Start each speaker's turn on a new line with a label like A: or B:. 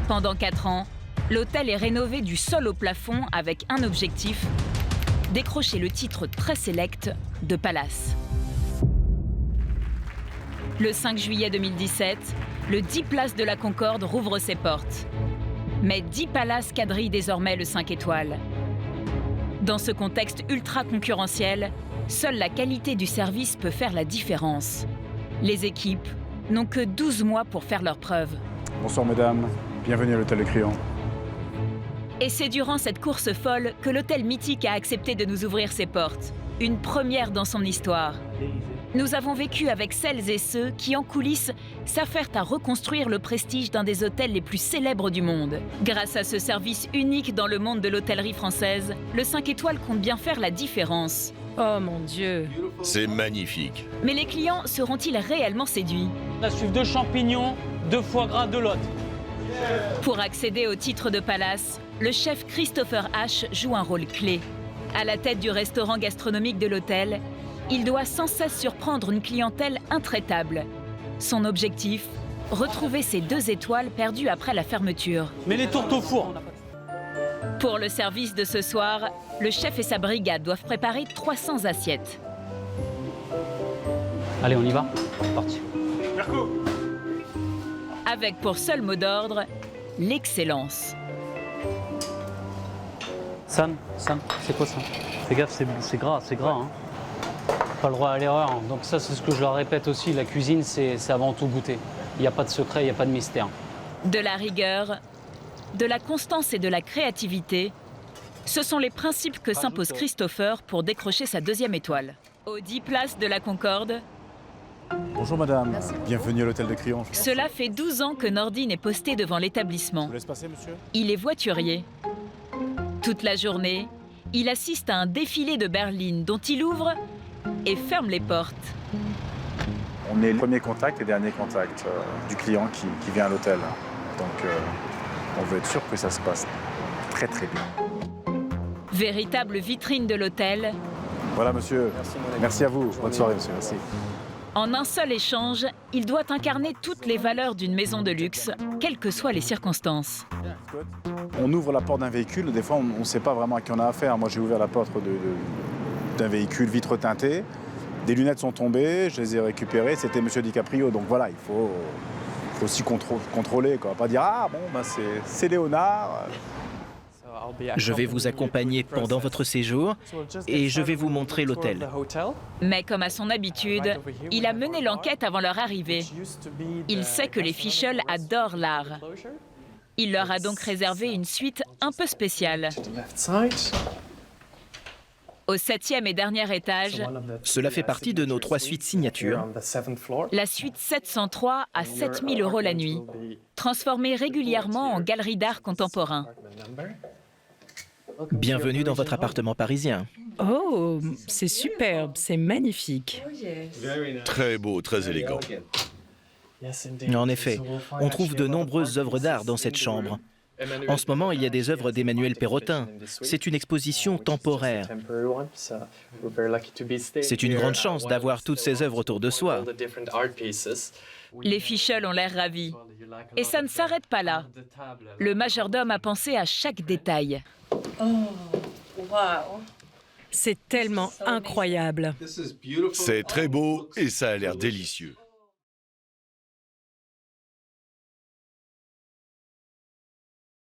A: Pendant 4 ans, l'hôtel est rénové du sol au plafond avec un objectif, décrocher le titre très sélect de Palace. Le 5 juillet 2017, le 10 Place de la Concorde rouvre ses portes. Mais 10 palaces quadrillent désormais le 5 étoiles. Dans ce contexte ultra concurrentiel, seule la qualité du service peut faire la différence. Les équipes n'ont que 12 mois pour faire leurs preuves.
B: Bonsoir mesdames, bienvenue à l'hôtel Le Crillon.
A: Et c'est durant cette course folle que l'hôtel mythique a accepté de nous ouvrir ses portes. Une première dans son histoire. Nous avons vécu avec celles et ceux qui, en coulisses, s'affairent à reconstruire le prestige d'un des hôtels les plus célèbres du monde. Grâce à ce service unique dans le monde de l'hôtellerie française, le 5 étoiles compte bien faire la différence.
C: Oh mon Dieu!
D: C'est magnifique.
A: Mais les clients seront-ils réellement séduits?
E: On suivre 2 champignons, 2 foie gras, 2 lottes.
A: Pour accéder au titre de Palace, le chef Christopher H joue un rôle clé. À la tête du restaurant gastronomique de l'hôtel, il doit sans cesse surprendre une clientèle intraitable. Son objectif, retrouver ses 2 étoiles perdues après la fermeture.
E: Mais les tourtes au four.
A: Pour le service de ce soir, le chef et sa brigade doivent préparer 300 assiettes.
E: Allez, on y va. Parti.
A: Avec pour seul mot d'ordre, l'excellence.
E: Sam, c'est quoi ça? Fais gaffe, c'est gras, hein. Pas le droit à l'erreur. Donc ça, c'est ce que je leur répète aussi, la cuisine, c'est avant tout goûter. Il n'y a pas de secret, il n'y a pas de mystère.
A: De la rigueur, de la constance et de la créativité, ce sont les principes que s'impose Christopher pour décrocher sa 2e étoile. Au 10 Place de la Concorde,
B: Bonjour madame, bienvenue à l'hôtel Le Crillon.
A: cela fait 12 ans que Nordine est posté devant l'établissement.
B: Je vous laisse passer monsieur.
A: Il est voiturier. Toute la journée, il assiste à un défilé de berlines dont il ouvre et ferme les portes.
B: On est le premier contact et dernier contact du client qui vient à l'hôtel. Donc on veut être sûr que ça se passe très très bien.
A: Véritable vitrine de l'hôtel,
B: Voilà monsieur, merci à vous. Bonne soirée monsieur, merci.
A: en un seul échange, il doit incarner toutes les valeurs d'une maison de luxe, quelles que soient les circonstances.
B: On ouvre la porte d'un véhicule, des fois on ne sait pas vraiment à qui on a affaire. Moi j'ai ouvert la porte d'un véhicule vitre teintée, des lunettes sont tombées, je les ai récupérées, c'était monsieur DiCaprio. Donc voilà, il faut aussi contrôler, quoi. Pas dire ah bon bah c'est Léonard.
F: Je vais vous accompagner pendant votre séjour et je vais vous montrer l'hôtel.
A: Mais comme à son habitude, il a mené l'enquête avant leur arrivée. Il sait que les Fischl adorent l'art. Il leur a donc réservé une suite un peu spéciale. Au 7e et dernier étage,
F: Cela fait partie de nos 3 suites signatures.
A: la suite 703 à 7 000 € la nuit, transformée régulièrement en galerie d'art contemporain.
F: Bienvenue dans votre appartement parisien.
C: Oh, c'est superbe, c'est magnifique.
D: Très beau, très élégant.
F: En effet, on trouve de nombreuses œuvres d'art dans cette chambre. En ce moment, il y a des œuvres d'Emmanuel Perrotin. C'est une exposition temporaire. C'est une grande chance d'avoir toutes ces œuvres autour de soi.
A: Les Fischl ont l'air ravis. Et ça ne s'arrête pas là. Le majordome a pensé à chaque détail.
C: C'est tellement incroyable.
D: C'est très beau et ça a l'air délicieux.